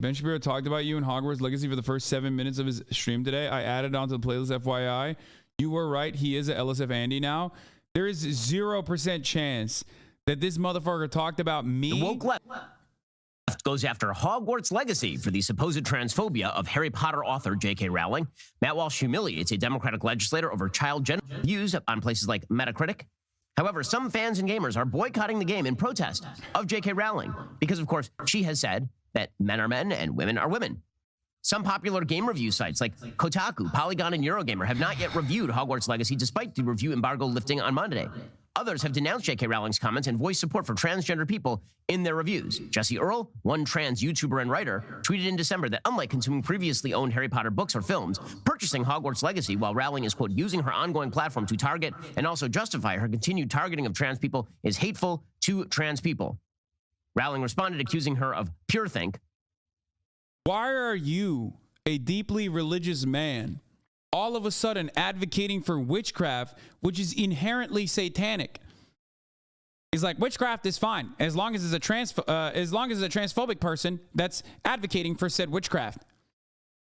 Ben Shapiro talked about you in Hogwarts Legacy for the first 7 minutes of his stream today. I added onto the playlist, FYI. You were right. He is a LSF Andy now. There is 0% chance that this motherfucker talked about me. The woke left goes after Hogwarts Legacy for the supposed transphobia of Harry Potter author J.K. Rowling. Matt Walsh humiliates a Democratic legislator over child gender views on places like Metacritic. However, some fans and gamers are boycotting the game in protest of J.K. Rowling because, of course, she has said that men are men and women are women. Some popular game review sites like Kotaku, Polygon, and Eurogamer have not yet reviewed Hogwarts Legacy despite the review embargo lifting on Monday. Others have denounced J.K. Rowling's comments and voiced support for transgender people in their reviews. Jesse Earl, one trans YouTuber and writer, tweeted in December that unlike consuming previously owned Harry Potter books or films, purchasing Hogwarts Legacy while Rowling is, quote, using her ongoing platform to target and also justify her continued targeting of trans people is hateful to trans people. Rowling responded accusing her of pure think. Why are you, a deeply religious man, all of a sudden advocating for witchcraft, which is inherently satanic? He's like, witchcraft is fine as long as it's a transphobic person that's advocating for said witchcraft.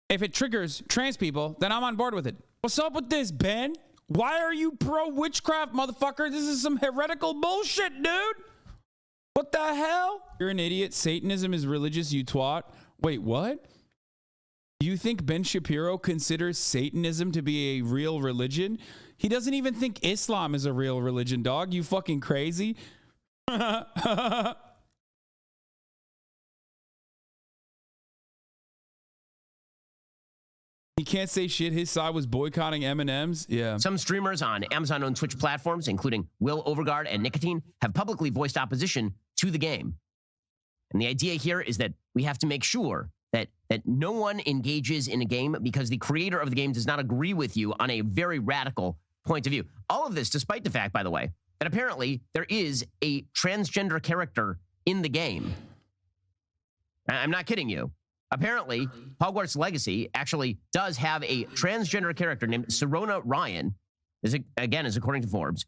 If it triggers trans people, then I'm on board with it. What's up with this, Ben? Why are you pro witchcraft, motherfucker? This is some heretical bullshit, dude. What the hell? You're an idiot. Satanism is religious, you twat. Wait, what? You think Ben Shapiro considers Satanism to be a real religion? He doesn't even think Islam is a real religion, dog. You fucking crazy? He can't say shit. His side was boycotting M&Ms. Yeah. Some streamers on Amazon-owned Twitch platforms, including Will Overguard and Nicotine, have publicly voiced opposition to the game. And the idea here is that we have to make sure that no one engages in a game because the creator of the game does not agree with you on a very radical point of view. All of this, despite the fact, by the way, that apparently there is a transgender character in the game. I'm not kidding you. Apparently, Hogwarts Legacy actually does have a transgender character named Serona Ryan, again, is according to Forbes.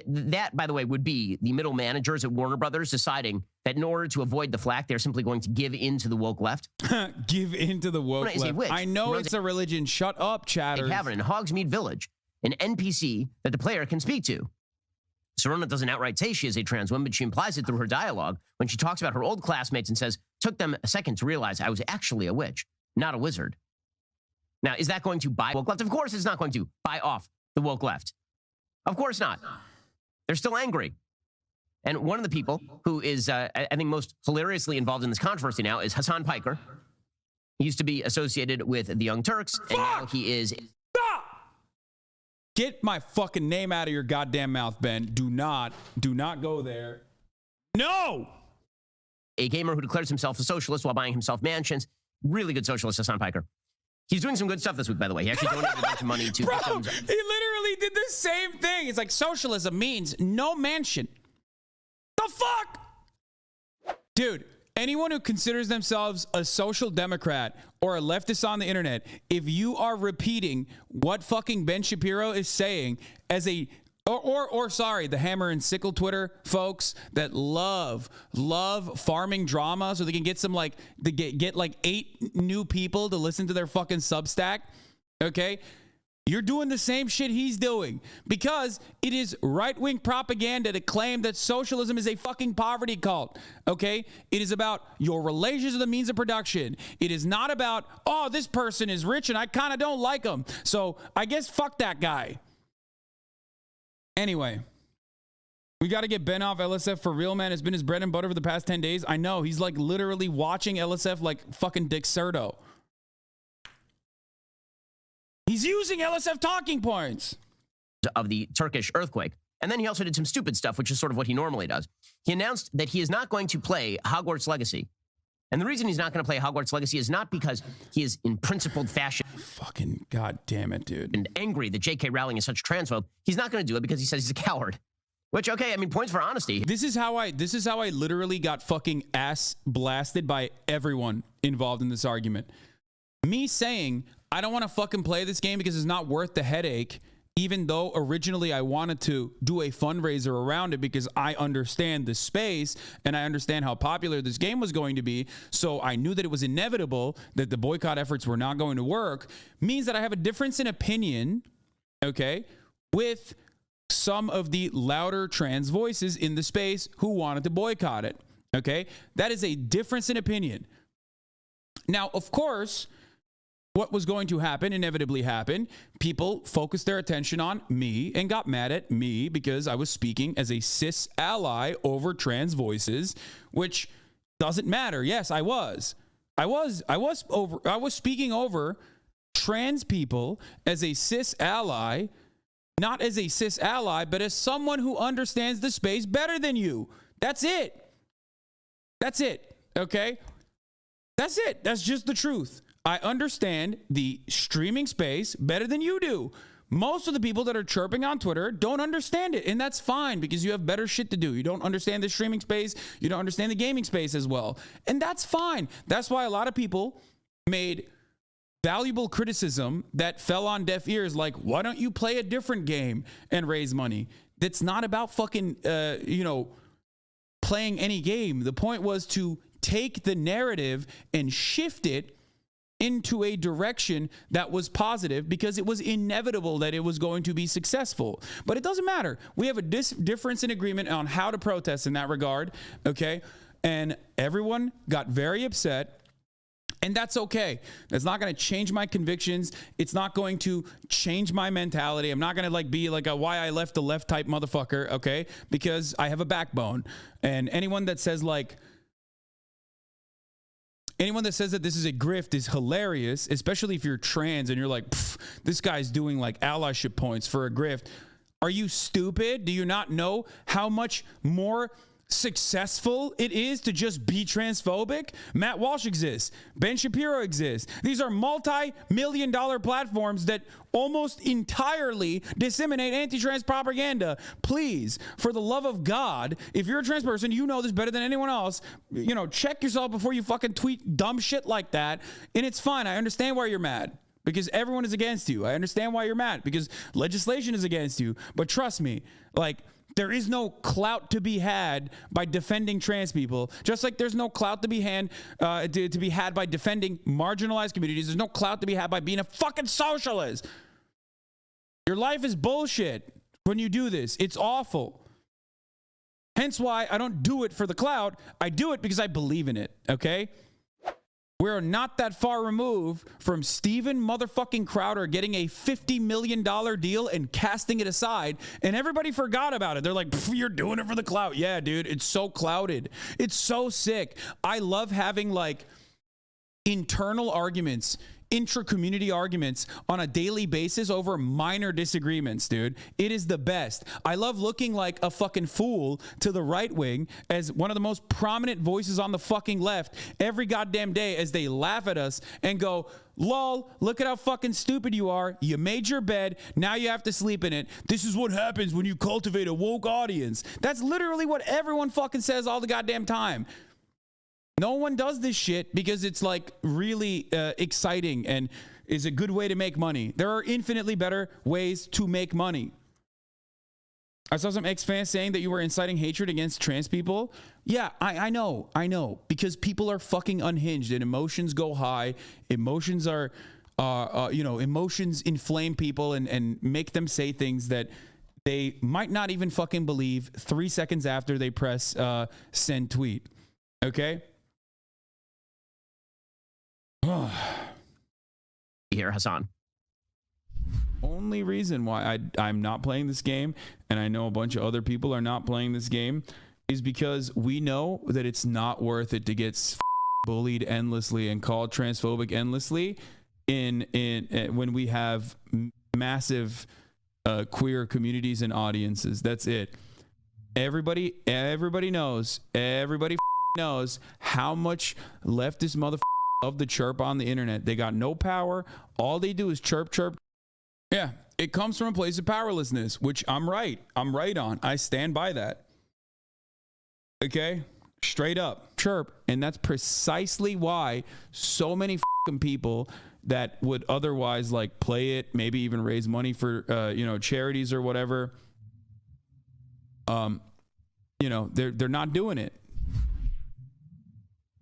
That, by the way, would be the middle managers at Warner Brothers deciding that in order to avoid the flack, they're simply going to give in to the woke left. Give in to the woke left. I know it's a religion. Shut up, chatters. Having in Hogsmeade Village, an NPC that the player can speak to. Serona doesn't outright say she is a trans woman, but she implies it through her dialogue when she talks about her old classmates and says, took them a second to realize I was actually a witch, not a wizard. Now, is that going to buy woke left? Of course it's not going to buy off the woke left. Of course not. They're still angry. And one of the people who is, I think, most hilariously involved in this controversy now is Hassan Piker. He used to be associated with the Young Turks, and now he is... Stop! Get my fucking name out of your goddamn mouth, Ben. Do not go there. No! A gamer who declares himself a socialist while buying himself mansions. Really good socialist, Hassan Piker. He's doing some good stuff this week, by the way. He actually donated a bunch of money to... Bro, he literally did the same thing. It's like socialism means no mansion. The fuck? Dude, anyone who considers themselves a social democrat or a leftist on the internet, if you are repeating what fucking Ben Shapiro is saying as a... Or sorry, the Hammer and Sickle Twitter folks that love farming drama so they can get some get like 8 new people to listen to their fucking Substack. Okay? You're doing the same shit he's doing because it is right-wing propaganda to claim that socialism is a fucking poverty cult. Okay? It is about your relations to the means of production. It is not about, oh, this person is rich and I kind of don't like him. So I guess fuck that guy. Anyway, we got to get Ben off LSF for real, man. It's been his bread and butter for the past 10 days. I know. He's like literally watching LSF like fucking Dick Serto. He's using LSF talking points. Of the Turkish earthquake. And then he also did some stupid stuff, which is sort of what he normally does. He announced that he is not going to play Hogwarts Legacy. And the reason he's not going to play Hogwarts Legacy is not because he is in principled fashion. Fucking god damn it, dude. And angry that J.K. Rowling is such a transphobe. He's not going to do it because he says he's a coward. Which, okay, I mean, points for honesty. This is how I literally got fucking ass blasted by everyone involved in this argument. Me saying, I don't want to fucking play this game because it's not worth the headache even though originally I wanted to do a fundraiser around it because I understand the space and I understand how popular this game was going to be. So I knew that it was inevitable that the boycott efforts were not going to work, means that I have a difference in opinion, okay, with some of the louder trans voices in the space who wanted to boycott it, okay? That is a difference in opinion. Now, of course, what was going to happen inevitably happened. People focused their attention on me and got mad at me because I was speaking as a cis ally over trans voices, which doesn't matter. Yes, I was speaking over trans people as a cis ally, not as a cis ally, but as someone who understands the space better than you. That's it. That's it. Okay? That's it. That's just the truth. I understand the streaming space better than you do. Most of the people that are chirping on Twitter don't understand it, and that's fine because you have better shit to do. You don't understand the streaming space. You don't understand the gaming space as well, and that's fine. That's why a lot of people made valuable criticism that fell on deaf ears, like, why don't you play a different game and raise money? That's not about fucking, playing any game. The point was to take the narrative and shift it into a direction that was positive because it was inevitable that it was going to be successful. But it doesn't matter. We have a difference in agreement on how to protest in that regard, okay? And everyone got very upset, and that's okay. That's not going to change my convictions. It's not going to change my mentality. I'm not going to be like a why I left the left type motherfucker, okay? Because I have a backbone. And anyone that says that this is a grift is hilarious, especially if you're trans and you're like, this guy's doing like allyship points for a grift. Are you stupid? Do you not know how much more successful it is to just be transphobic? Matt Walsh exists. Ben Shapiro exists. These are multi-million-dollar platforms that almost entirely disseminate anti-trans propaganda. Please, for the love of God, if you're a trans person, you know this better than anyone else. Check yourself before you fucking tweet dumb shit like that. And it's fine. I understand why you're mad. Because everyone is against you. I understand why you're mad. Because legislation is against you. But trust me, there is no clout to be had by defending trans people. Just like there's no clout to be had by defending marginalized communities. There's no clout to be had by being a fucking socialist. Your life is bullshit when you do this. It's awful. Hence why I don't do it for the clout. I do it because I believe in it, okay? We're not that far removed from Steven motherfucking Crowder getting a $50 million deal and casting it aside, and everybody forgot about it. They're like, you're doing it for the clout. Yeah, dude, it's so clouded. It's so sick. I love having internal arguments, intra-community arguments on a daily basis over minor disagreements, dude. It is the best. I love looking like a fucking fool to the right wing as one of the most prominent voices on the fucking left every goddamn day as they laugh at us and go, lol, look at how fucking stupid you are. You made your bed. Now you have to sleep in it. This is what happens when you cultivate a woke audience. That's literally what everyone fucking says all the goddamn time. No one does this shit because it's really exciting and is a good way to make money. There are infinitely better ways to make money. I saw some ex-fans saying that you were inciting hatred against trans people. Yeah, I know. Because people are fucking unhinged and emotions go high. Emotions are, emotions inflame people and make them say things that they might not even fucking believe 3 seconds after they press send tweet. Okay? Here, Hassan. Only reason why I'm not playing this game, and I know a bunch of other people are not playing this game, is because we know that it's not worth it to get bullied endlessly and called transphobic endlessly when we have massive queer communities and audiences. That's it. Everybody knows how much leftist motherfuckers love the chirp on the internet. They got no power. All they do is chirp. Yeah, it comes from a place of powerlessness, which I'm right on. I stand by that. Okay? Straight up, chirp. And that's precisely why so many fucking people that would otherwise like play it, maybe even raise money for charities or whatever. They're not doing it.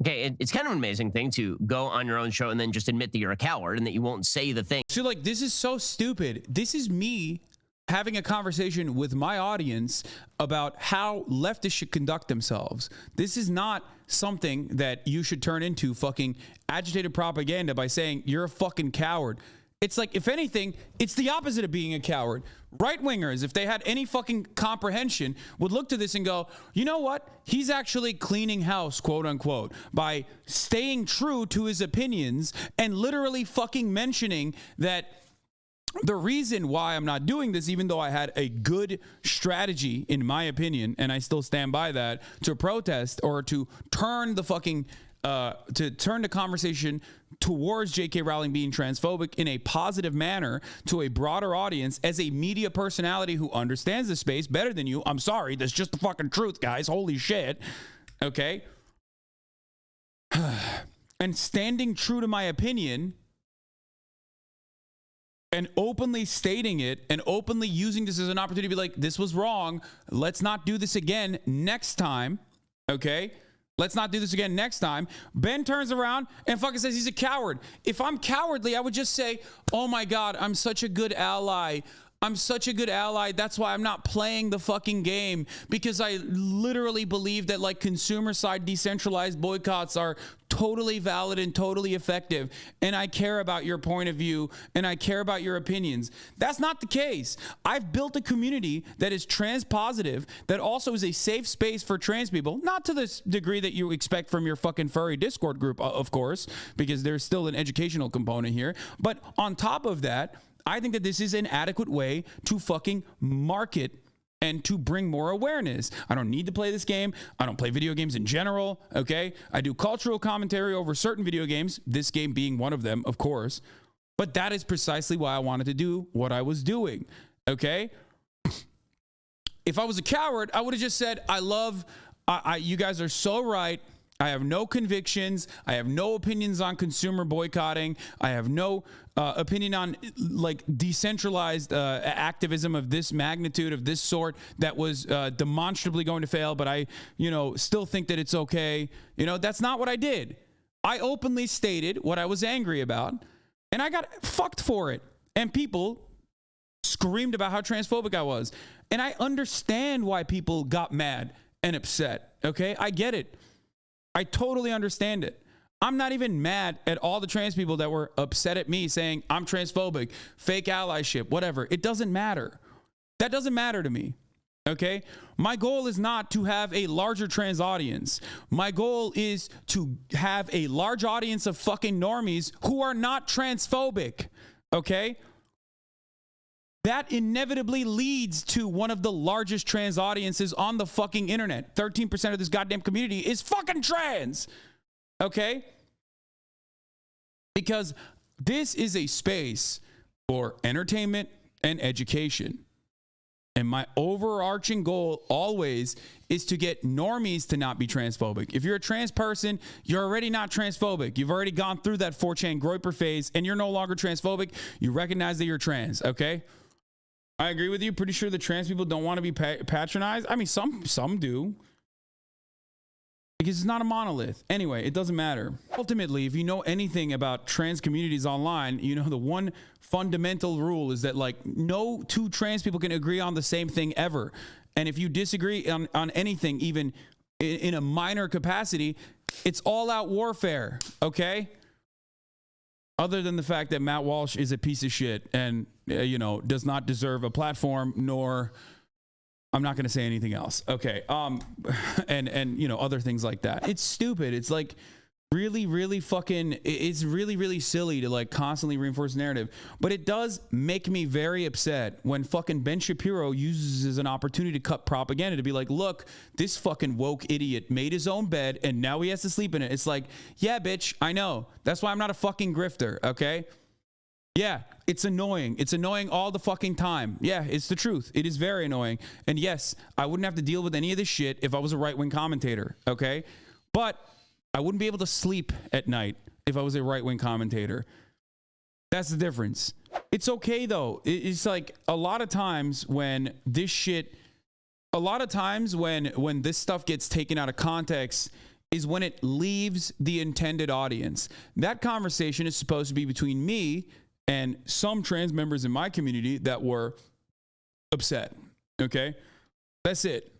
Okay, it's kind of an amazing thing to go on your own show and then just admit that you're a coward and that you won't say the thing. So like, this is so stupid. This is me having a conversation with my audience about how leftists should conduct themselves. This is not something that you should turn into fucking agitated propaganda by saying you're a fucking coward. It's like, if anything, it's the opposite of being a coward. Right-wingers, if they had any fucking comprehension, would look to this and go, you know what? He's actually cleaning house, quote unquote, by staying true to his opinions and literally fucking mentioning that the reason why I'm not doing this, even though I had a good strategy, in my opinion, and I still stand by that, to protest or to turn the fucking turn the conversation towards J.K. Rowling being transphobic in a positive manner to a broader audience as a media personality who understands the space better than you. I'm sorry, that's just the fucking truth, guys. Holy shit. Okay? And standing true to my opinion and openly stating it and openly using this as an opportunity to be like, this was wrong. Let's not do this again next time. Okay? Let's not do this again next time. Ben turns around and fucking says he's a coward. If I'm cowardly, I would just say, oh my God, I'm such a good ally. I'm such a good ally. That's why I'm not playing the fucking game, because I literally believe that like consumer side decentralized boycotts are totally valid and totally effective. And I care about your point of view and I care about your opinions. That's not the case. I've built a community that is trans positive, that also is a safe space for trans people, not to this degree that you expect from your fucking furry Discord group, of course, because there's still an educational component here. But on top of that, I think that this is an adequate way to fucking market and to bring more awareness. I don't need to play this game. I don't play video games in general, okay? I do cultural commentary over certain video games, this game being one of them, of course. But that is precisely why I wanted to do what I was doing, okay? If I was a coward, I would have just said, you guys are so right. I have no convictions. I have no opinions on consumer boycotting. I have no opinion on like decentralized activism of this magnitude, of this sort, that was demonstrably going to fail, but I, still think that it's okay. That's not what I did. I openly stated what I was angry about, and I got fucked for it. And people screamed about how transphobic I was. And I understand why people got mad and upset, okay? I get it. I totally understand it. I'm not even mad at all the trans people that were upset at me saying I'm transphobic, fake allyship, whatever. It doesn't matter. That doesn't matter to me, okay? My goal is not to have a larger trans audience. My goal is to have a large audience of fucking normies who are not transphobic, okay? That inevitably leads to one of the largest trans audiences on the fucking internet. 13% of this goddamn community is fucking trans. Okay? Because this is a space for entertainment and education. And my overarching goal always is to get normies to not be transphobic. If you're a trans person, you're already not transphobic. You've already gone through that 4chan groiper phase and you're no longer transphobic. You recognize that you're trans, okay? I agree with you. Pretty sure the trans people don't want to be patronized. I mean, some do. Because it's not a monolith. Anyway, it doesn't matter. Ultimately, if you know anything about trans communities online, you know the one fundamental rule is that like no two trans people can agree on the same thing ever. And if you disagree on anything, even in a minor capacity, it's all out warfare, okay? Other than the fact that Matt Walsh is a piece of shit and, does not deserve a platform, nor I'm not going to say anything else. Okay. And other things like that. It's stupid. It's like really, really fucking, it's really, really silly to like constantly reinforce narrative. But it does make me very upset when fucking Ben Shapiro uses as an opportunity to cut propaganda to be like, look, this fucking woke idiot made his own bed and now he has to sleep in it. It's like, yeah, bitch, I know. That's why I'm not a fucking grifter, okay? Yeah, it's annoying. It's annoying all the fucking time. Yeah, it's the truth. It is very annoying. And yes, I wouldn't have to deal with any of this shit if I was a right-wing commentator, okay? But I wouldn't be able to sleep at night if I was a right-wing commentator. That's the difference. It's okay though. It's like a lot of times when this shit, a lot of times when this stuff gets taken out of context is when it leaves the intended audience. That conversation is supposed to be between me and some trans members in my community that were upset. Okay? That's it.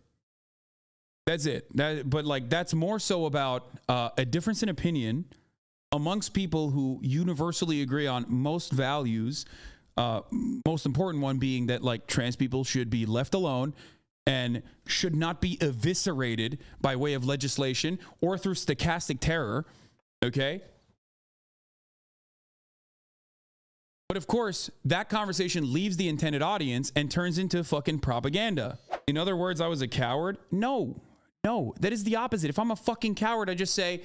That's it. But like that's more so about a difference in opinion amongst people who universally agree on most values. Most important one being that like trans people should be left alone and should not be eviscerated by way of legislation or through stochastic terror. Okay? But of course, that conversation leaves the intended audience and turns into fucking propaganda. In other words, I was a coward? No, that is the opposite. If I'm a fucking coward, I just say,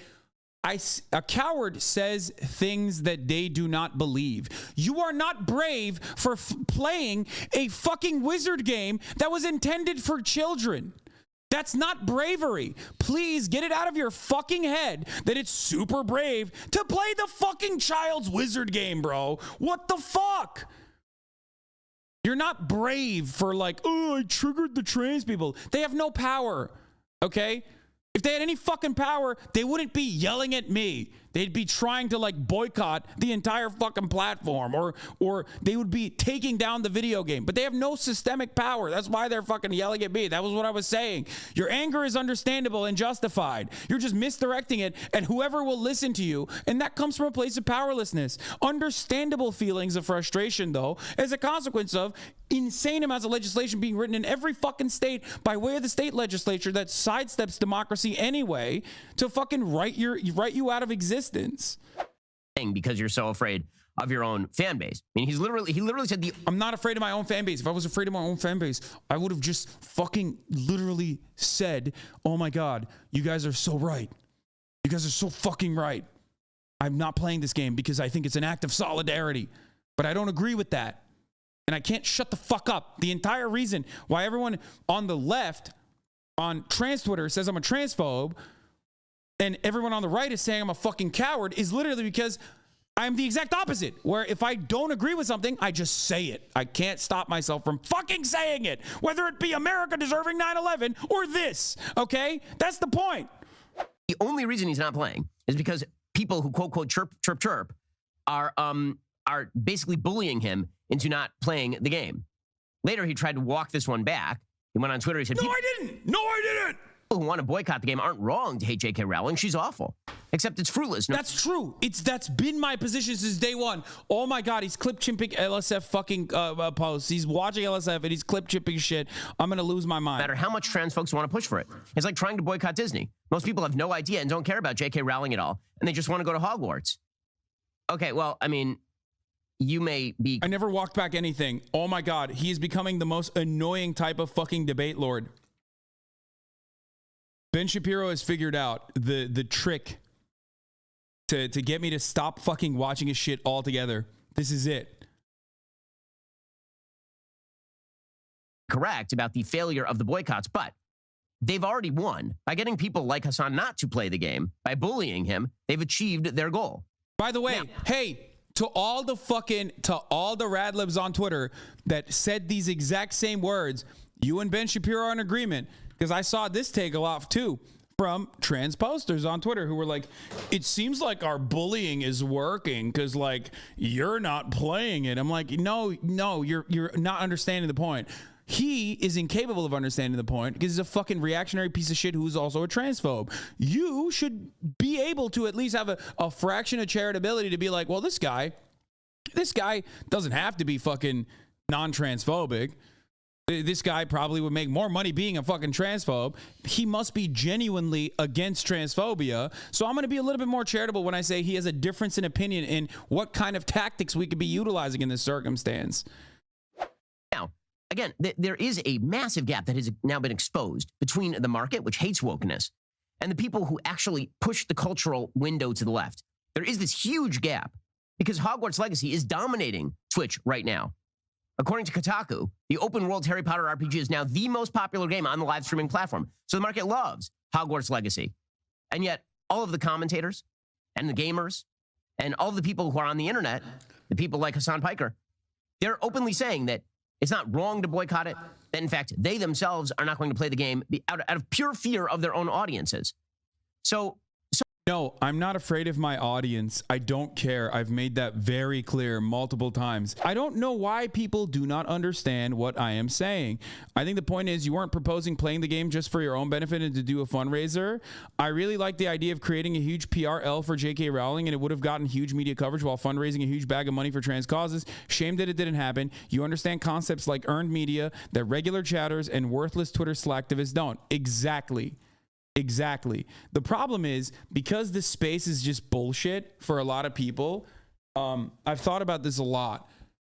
a coward says things that they do not believe. You are not brave for playing a fucking wizard game that was intended for children. That's not bravery. Please get it out of your fucking head that it's super brave to play the fucking child's wizard game, bro. What the fuck? You're not brave for like, oh, I triggered the trans people. They have no power, okay? If they had any fucking power, they wouldn't be yelling at me. They'd be trying to like boycott the entire fucking platform or they would be taking down the video game. But they have no systemic power. That's why they're fucking yelling at me. That was what I was saying. Your anger is understandable and justified. You're just misdirecting it at whoever will listen to you. And that comes from a place of powerlessness. Understandable feelings of frustration, though, as a consequence of insane amounts of legislation being written in every fucking state by way of the state legislature that sidesteps democracy anyway to fucking write you out of existence. Because you're so afraid of your own fan base. I mean, he literally said I'm not afraid of my own fan base. If I was afraid of my own fan base, I would have just fucking literally said, oh my God, you guys are so right. You guys are so fucking right. I'm not playing this game because I think it's an act of solidarity, but I don't agree with that. And I can't shut the fuck up. The entire reason why everyone on the left on trans Twitter says I'm a transphobe and everyone on the right is saying I'm a fucking coward is literally because I'm the exact opposite, where if I don't agree with something, I just say it. I can't stop myself from fucking saying it, whether it be America deserving 9/11 or this, okay? That's the point. The only reason he's not playing is because people who quote, quote, chirp, chirp, chirp are basically bullying him into not playing the game. Later, he tried to walk this one back. He went on Twitter, he said, No, I didn't. People who want to boycott the game aren't wrong to hate J.K. Rowling. She's awful. Except it's fruitless. No. That's true. That's been my position since day one. Oh my God, he's clip chimping LSF fucking posts. He's watching LSF and he's clip chimping shit. I'm going to lose my mind. No matter how much trans folks want to push for it. It's like trying to boycott Disney. Most people have no idea and don't care about J.K. Rowling at all. And they just want to go to Hogwarts. Okay, well, I mean, you may be... I never walked back anything. Oh my God, he is becoming the most annoying type of fucking debate lord. Ben Shapiro has figured out the trick to get me to stop fucking watching his shit altogether. This is it. Correct about the failure of the boycotts, but they've already won. By getting people like Hassan not to play the game, by bullying him, they've achieved their goal. By the way, now, hey, to all the radlibs on Twitter that said these exact same words, you and Ben Shapiro are in agreement. Because I saw this take a lot too from trans posters on Twitter who were like, it seems like our bullying is working because like you're not playing it. I'm like, no, you're not understanding the point. He is incapable of understanding the point because he's a fucking reactionary piece of shit who's also a transphobe. You should be able to at least have a fraction of charitability to be like, well, this guy doesn't have to be fucking non-transphobic. This guy probably would make more money being a fucking transphobe. He must be genuinely against transphobia. So I'm going to be a little bit more charitable when I say he has a difference in opinion in what kind of tactics we could be utilizing in this circumstance. Now, again, there is a massive gap that has now been exposed between the market, which hates wokeness, and the people who actually push the cultural window to the left. There is this huge gap because Hogwarts Legacy is dominating Twitch right now. According to Kotaku, the open-world Harry Potter RPG is now the most popular game on the live streaming platform. So the market loves Hogwarts Legacy. And yet, all of the commentators and the gamers And all the people who are on the internet, the people like Hassan Piker, they're openly saying that it's not wrong to boycott it. That in fact, they themselves are not going to play the game out of pure fear of their own audiences. So no, I'm not afraid of my audience. I don't care. I've made that very clear multiple times. I don't know why people do not understand what I am saying. I think the point is you weren't proposing playing the game just for your own benefit and to do a fundraiser. I really like the idea of creating a huge PRL for J.K. Rowling, and it would have gotten huge media coverage while fundraising a huge bag of money for trans causes. Shame that it didn't happen. You understand concepts like earned media that regular chatters and worthless Twitter slacktivists don't. Exactly. The problem is because this space is just bullshit for a lot of people. I've thought about this a lot.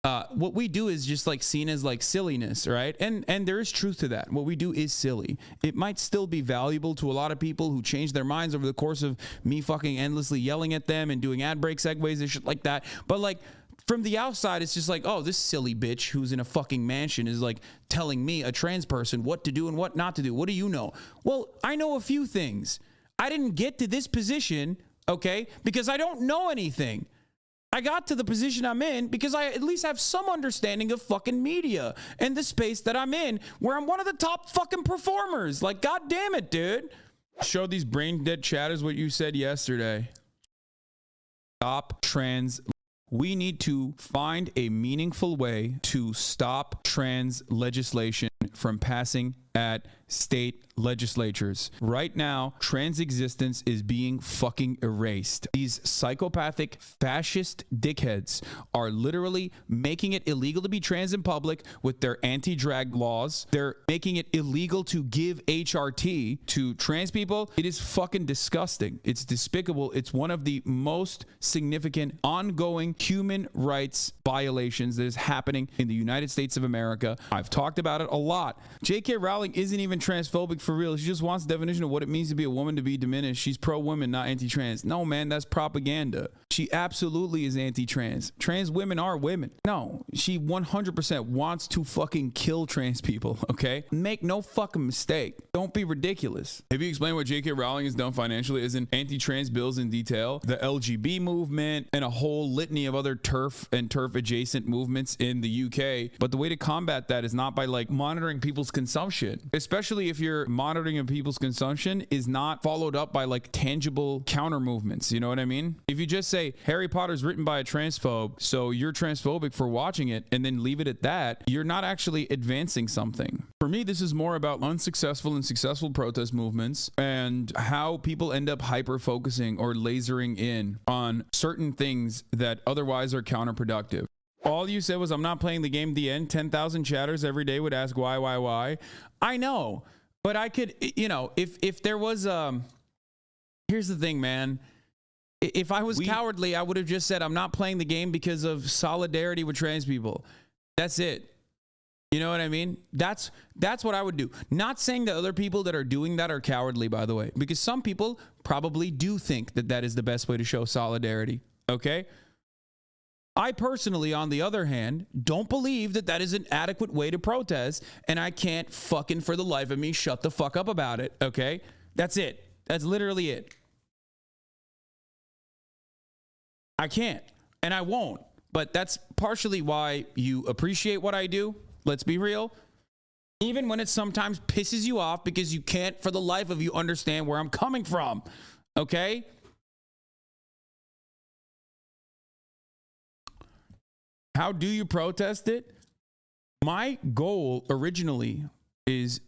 What we do is just like seen as like silliness, right? And there is truth to that. What we do is silly. It might still be valuable to a lot of people who change their minds over the course of me fucking endlessly yelling at them and doing ad break segues and shit like that. But like, from the outside, it's just like, oh, this silly bitch who's in a fucking mansion is like telling me, a trans person, what to do and what not to do. What do you know? Well, I know a few things. I didn't get to this position, okay, because I don't know anything. I got to the position I'm in because I at least have some understanding of fucking media and the space that I'm in, where I'm one of the top fucking performers. Like, God damn it, dude. Show these brain dead chatters what you said yesterday. Stop trans. We need to find a meaningful way to stop trans legislation from passing at state legislatures. Right now, trans existence is being fucking erased. These psychopathic fascist dickheads are literally making it illegal to be trans in public with their anti-drag laws. They're making it illegal to give HRT to trans people. It is fucking disgusting. It's despicable. It's one of the most significant ongoing human rights violations that is happening in the United States of America. I've talked about it a lot. J.K. Rowling isn't even transphobic for real. She just wants the definition of what it means to be a woman to be diminished. She's pro-women, not anti-trans. No, man, that's propaganda. She absolutely is anti-trans. Trans women are women. No, she 100% wants to fucking kill trans people, okay? Make no fucking mistake. Don't be ridiculous. Have you explained what J.K. Rowling has done financially as in anti-trans bills in detail, the LGB movement, and a whole litany of other TERF and TERF adjacent movements in the UK? But the way to combat that is not by like monitoring people's consumption, especially if your monitoring of people's consumption is not followed up by like tangible counter movements. You know what I mean? If you just say Harry Potter's written by a transphobe, so you're transphobic for watching it, and then leave it at that, you're not actually advancing something. For me, this is more about unsuccessful and successful protest movements and how people end up hyper focusing or lasering in on certain things that otherwise are counterproductive. All you said was, I'm not playing the game at the end. 10,000 chatters every day would ask why. I know, but I could, you know, if there was, here's the thing, man. If I was cowardly, I would have just said, I'm not playing the game because of solidarity with trans people. That's it. You know what I mean? That's what I would do. Not saying that other people that are doing that are cowardly, by the way, because some people probably do think that that is the best way to show solidarity. Okay? I personally, on the other hand, don't believe that that is an adequate way to protest, and I can't fucking for the life of me shut the fuck up about it. Okay? That's it. That's literally it. I can't, and I won't, but that's partially why you appreciate what I do. Let's be real. Even when it sometimes pisses you off because you can't for the life of you understand where I'm coming from. Okay? How do you protest it? My goal originally is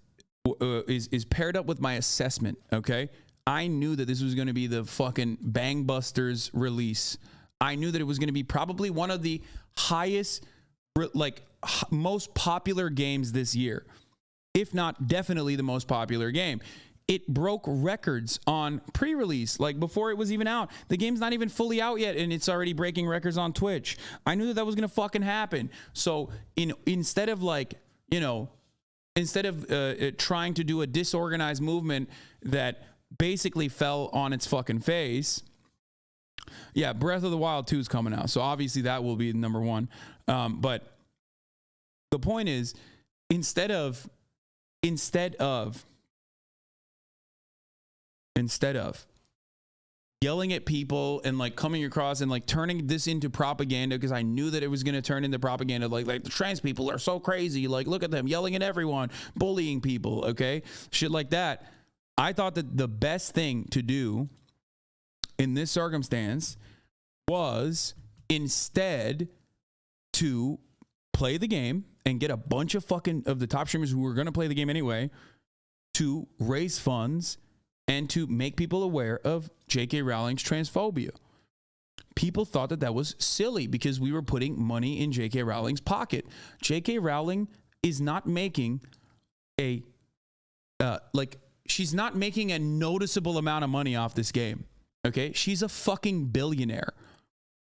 paired up with my assessment, okay? I knew that this was going to be the fucking Bangbusters release. I knew that it was going to be probably one of the highest, like, most popular games this year, if not definitely the most popular game. It broke records on pre-release, like before it was even out. The game's not even fully out yet, and it's already breaking records on Twitch. I knew that that was gonna fucking happen. So instead of trying to do a disorganized movement that basically fell on its fucking face. Yeah, Breath of the Wild 2 is coming out, so obviously that will be number one. But the point is, instead of yelling at people and like coming across and like turning this into propaganda, because I knew that it was going to turn into propaganda. Like the trans people are so crazy. Like, look at them yelling at everyone, bullying people. Okay. Shit like that. I thought that the best thing to do in this circumstance was instead to play the game and get a bunch of the top streamers who were going to play the game anyway to raise funds and to make people aware of J.K. Rowling's transphobia. People thought that that was silly because we were putting money in J.K. Rowling's pocket. J.K. Rowling is not making she's not making a noticeable amount of money off this game. Okay? She's a fucking billionaire.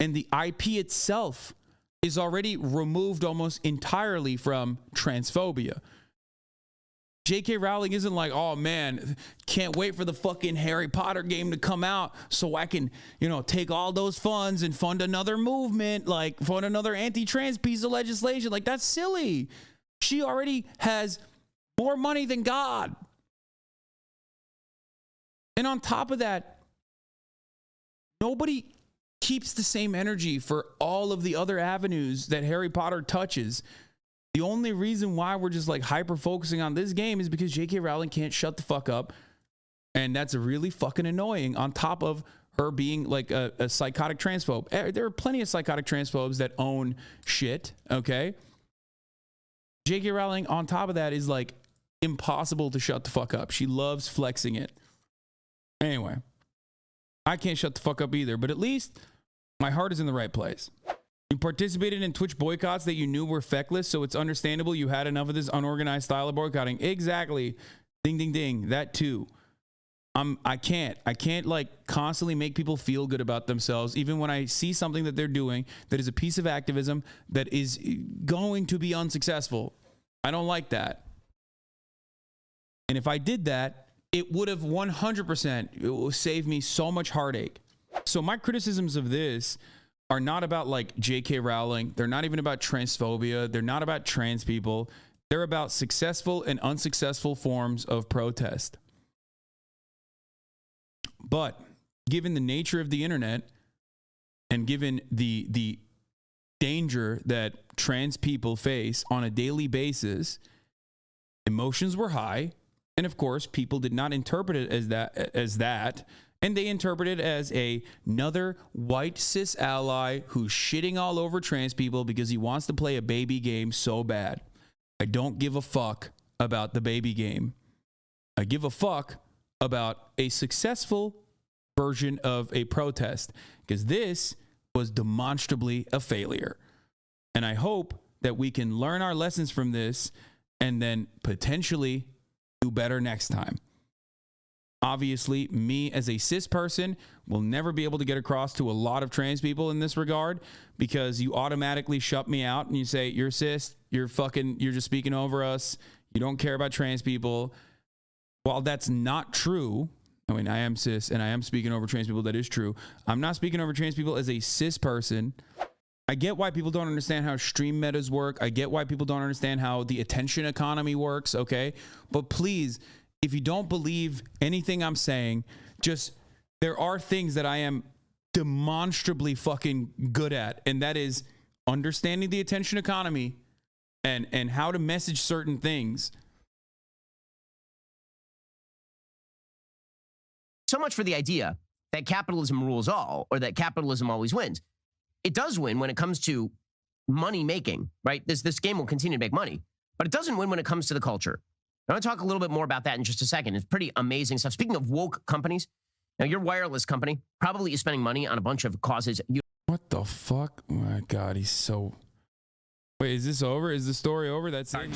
And the IP itself is already removed almost entirely from transphobia. J.K. Rowling isn't like, oh man, can't wait for the fucking Harry Potter game to come out so I can, take all those funds and fund another movement, like fund another anti-trans piece of legislation. Like, that's silly. She already has more money than God. And on top of that, nobody keeps the same energy for all of the other avenues that Harry Potter touches. The only reason why we're just like hyper focusing on this game is because J.K. Rowling can't shut the fuck up. And that's really fucking annoying, on top of her being like a psychotic transphobe. There are plenty of psychotic transphobes that own shit, okay? J.K. Rowling, on top of that, is like impossible to shut the fuck up. She loves flexing it. Anyway, I can't shut the fuck up either, but at least my heart is in the right place. You participated in Twitch boycotts that you knew were feckless, so it's understandable you had enough of this unorganized style of boycotting. Exactly. Ding, ding, ding. That too. I can't like constantly make people feel good about themselves, even when I see something that they're doing that is a piece of activism that is going to be unsuccessful. I don't like that. And if I did that, it would have 100% saved me so much heartache. So my criticisms of this are not about like J.K. Rowling. They're not even about transphobia. They're not about trans people. They're about successful and unsuccessful forms of protest. But given the nature of the internet and given the danger that trans people face on a daily basis, emotions were high. And of course, people did not interpret it as that. And they interpret it as another white cis ally who's shitting all over trans people because he wants to play a baby game so bad. I don't give a fuck about the baby game. I give a fuck about a successful version of a protest, because this was demonstrably a failure. And I hope that we can learn our lessons from this and then potentially do better next time. Obviously, me as a cis person will never be able to get across to a lot of trans people in this regard, because you automatically shut me out and you say, you're cis, you're just speaking over us. You don't care about trans people. While that's not true, I mean, I am cis and I am speaking over trans people. That is true. I'm not speaking over trans people as a cis person. I get why people don't understand how stream metas work. I get why people don't understand how the attention economy works, okay? But please, if you don't believe anything I'm saying, just, there are things that I am demonstrably fucking good at, and that is understanding the attention economy and how to message certain things. So much for the idea that capitalism rules all, or that capitalism always wins. It does win when it comes to money making, right? This game will continue to make money, but it doesn't win when it comes to the culture. I want to talk a little bit more about that in just a second. It's pretty amazing stuff. Speaking of woke companies, now your wireless company probably is spending money on a bunch of causes. What the fuck? Oh my God, he's so... Wait, is this over? Is the story over? That's it?